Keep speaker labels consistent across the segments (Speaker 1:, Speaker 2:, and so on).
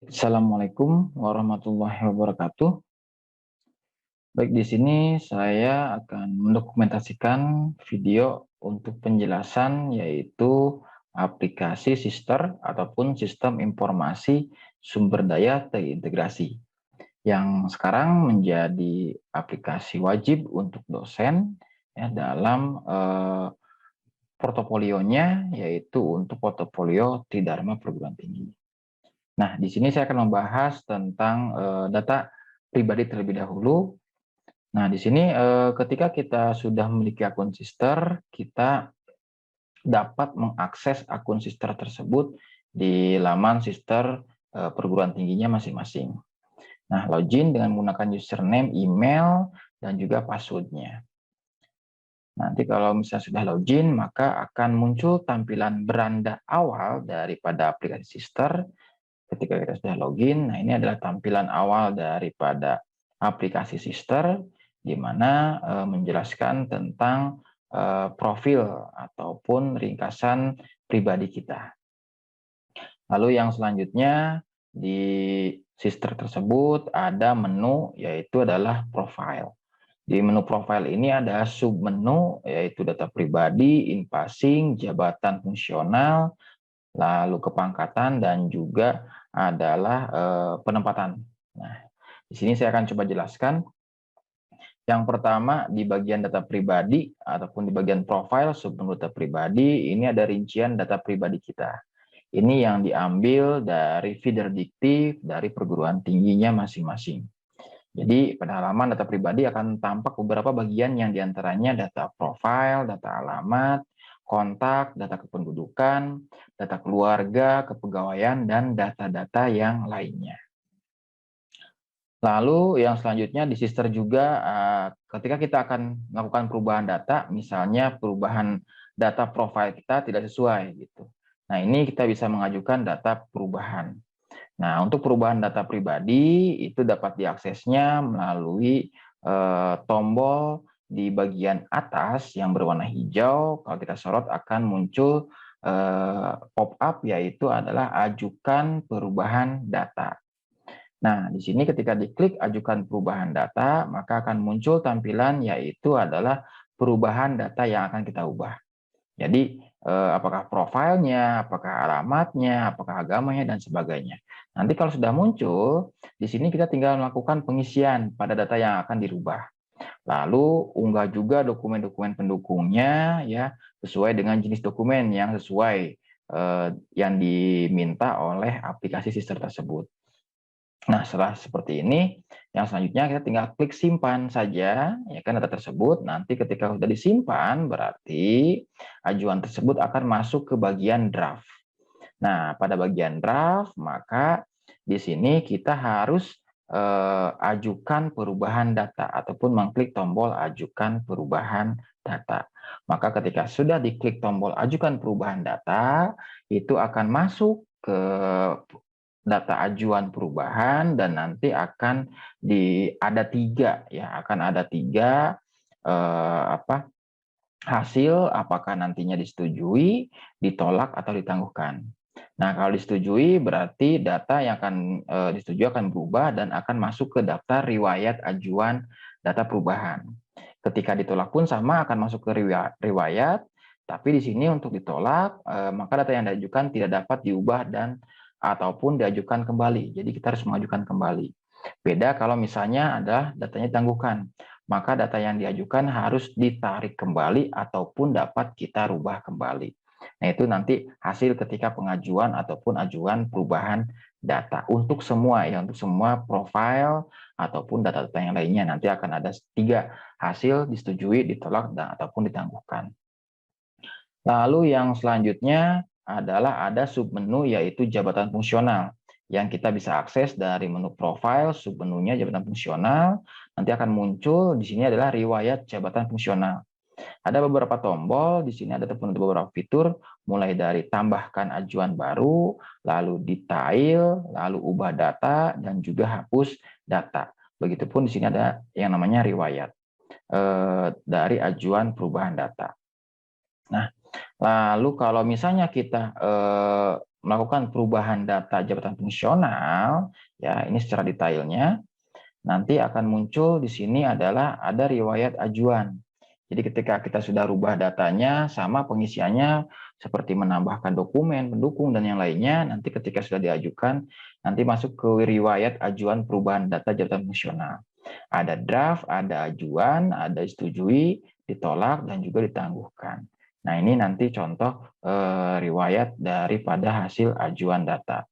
Speaker 1: Assalamualaikum warahmatullahi wabarakatuh. Baik, di sini saya akan mendokumentasikan video untuk penjelasan yaitu aplikasi Sister ataupun sistem informasi sumber daya terintegrasi yang sekarang menjadi aplikasi wajib untuk dosen ya dalam portofolionya yaitu untuk portofolio Tridharma Perguruan Tinggi. Nah, di sini saya akan membahas tentang data pribadi terlebih dahulu. Nah, di sini ketika kita sudah memiliki akun Sister, kita dapat mengakses akun Sister tersebut di laman Sister perguruan tingginya masing-masing. Nah, login dengan menggunakan username, email, dan juga password-nya. Nanti kalau misalnya sudah login, maka akan muncul tampilan beranda awal daripada aplikasi Sister. Ketika kita sudah login, nah ini adalah tampilan awal daripada aplikasi Sister, di mana menjelaskan tentang profil ataupun ringkasan pribadi kita. Lalu yang selanjutnya di Sister tersebut ada menu yaitu adalah profile. Di menu profile ini ada submenu yaitu data pribadi, in-passing, jabatan fungsional, lalu kepangkatan, dan juga adalah penempatan. Nah, di sini saya akan coba jelaskan. Yang pertama di bagian data pribadi ataupun di bagian profile submenu data pribadi, ini ada rincian data pribadi kita. Ini yang diambil dari feeder diktif dari perguruan tingginya masing-masing. Jadi pada halaman data pribadi akan tampak beberapa bagian yang diantaranya data profile, data alamat, kontak, data kependudukan, data keluarga, kepegawaian, dan data-data yang lainnya. Lalu yang selanjutnya di Sister juga ketika kita akan melakukan perubahan data, misalnya perubahan data profile kita tidak sesuai gitu. Nah, ini kita bisa mengajukan data perubahan. Nah, untuk perubahan data pribadi itu dapat diaksesnya melalui tombol di bagian atas yang berwarna hijau. Kalau kita sorot akan muncul pop-up yaitu adalah ajukan perubahan data. Nah, di sini ketika diklik ajukan perubahan data, maka akan muncul tampilan yaitu adalah perubahan data yang akan kita ubah. Jadi, apakah profilnya, apakah alamatnya, apakah agamanya, dan sebagainya. Nanti kalau sudah muncul, di sini kita tinggal melakukan pengisian pada data yang akan dirubah. Lalu unggah juga dokumen-dokumen pendukungnya ya sesuai dengan jenis dokumen yang sesuai yang diminta oleh aplikasi Sister tersebut. Nah, setelah seperti ini, yang selanjutnya kita tinggal klik simpan saja, ya kan data tersebut. Nanti ketika sudah disimpan, berarti ajuan tersebut akan masuk ke bagian draft. Nah, pada bagian draft, maka di sini kita harus ajukan perubahan data ataupun mengklik tombol ajukan perubahan data. Maka ketika sudah diklik tombol ajukan perubahan data, itu akan masuk ke data ajuan perubahan dan nanti akan ada tiga ya akan ada tiga hasil apakah nantinya disetujui, ditolak atau ditangguhkan. Nah, kalau disetujui berarti data yang akan disetujui akan berubah dan akan masuk ke daftar riwayat ajuan data perubahan. Ketika ditolak pun sama akan masuk ke riwayat, tapi di sini untuk ditolak maka data yang diajukan tidak dapat diubah dan ataupun diajukan kembali. Jadi kita harus mengajukan kembali. Beda kalau misalnya adalah datanya ditangguhkan, maka data yang diajukan harus ditarik kembali ataupun dapat kita rubah kembali. Nah, itu nanti hasil ketika pengajuan ataupun ajuan perubahan data untuk semua ya, untuk semua profil ataupun data-data yang lainnya nanti akan ada tiga hasil disetujui, ditolak, dan ataupun ditangguhkan. Lalu yang selanjutnya adalah ada submenu yaitu jabatan fungsional yang kita bisa akses dari menu profile, submenunya jabatan fungsional, nanti akan muncul di sini adalah riwayat jabatan fungsional. Ada beberapa tombol, di sini ada beberapa fitur, mulai dari tambahkan ajuan baru, lalu detail, lalu ubah data, dan juga hapus data. Begitupun di sini ada yang namanya riwayat dari ajuan perubahan data. Nah, lalu kalau misalnya kita melakukan perubahan data jabatan fungsional, ya ini secara detailnya, nanti akan muncul di sini adalah ada riwayat ajuan. Jadi ketika kita sudah rubah datanya sama pengisiannya seperti menambahkan dokumen, pendukung, dan yang lainnya, nanti ketika sudah diajukan, nanti masuk ke riwayat ajuan perubahan data jabatan fungsional. Ada draft, ada ajuan, ada disetujui, ditolak, dan juga ditangguhkan. Nah ini nanti contoh riwayat daripada hasil ajuan data.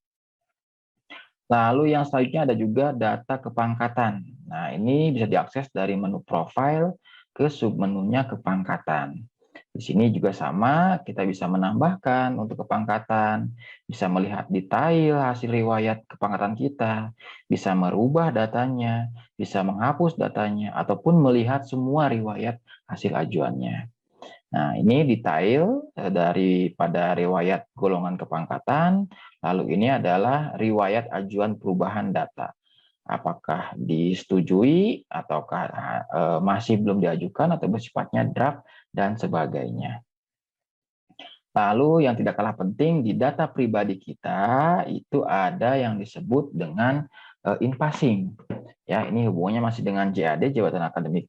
Speaker 1: Lalu yang selanjutnya ada juga data kepangkatan. Nah, ini bisa diakses dari menu profile ke submenunya kepangkatan. Di sini juga sama, kita bisa menambahkan untuk kepangkatan, bisa melihat detail hasil riwayat kepangkatan kita, bisa merubah datanya, bisa menghapus datanya, ataupun melihat semua riwayat hasil ajuannya. Nah, ini detail daripada riwayat golongan kepangkatan, lalu ini adalah riwayat ajuan perubahan data. Apakah disetujui, ataukah masih belum diajukan, atau bersifatnya draft, dan sebagainya. Lalu yang tidak kalah penting, di data pribadi kita, itu ada yang disebut dengan in-passing. Ya, ini hubungannya masih dengan JAD, Jabatan Akademik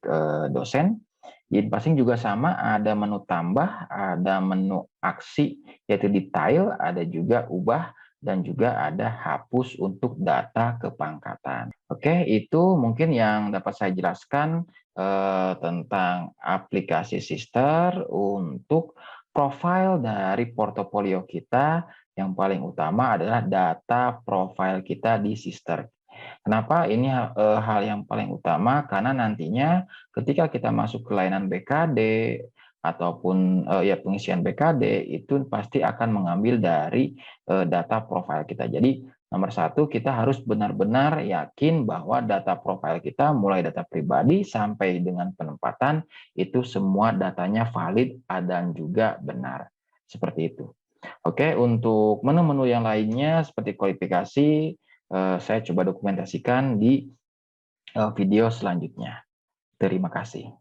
Speaker 1: Dosen. Di passing juga sama, ada menu tambah, ada menu aksi, yaitu detail, ada juga ubah, dan juga ada hapus untuk data kepangkatan. Oke, itu mungkin yang dapat saya jelaskan tentang aplikasi Sister untuk profil dari portofolio kita. Yang paling utama adalah data profil kita di Sister. Kenapa ini hal yang paling utama? Karena nantinya ketika kita masuk ke layanan BKD ataupun ya pengisian BKD itu pasti akan mengambil dari data profil kita. Jadi nomor satu, kita harus benar-benar yakin bahwa data profil kita mulai data pribadi sampai dengan penempatan itu semua datanya valid dan juga benar. Seperti itu. Oke, untuk menu-menu yang lainnya seperti kualifikasi, saya coba dokumentasikan di video selanjutnya. Terima kasih.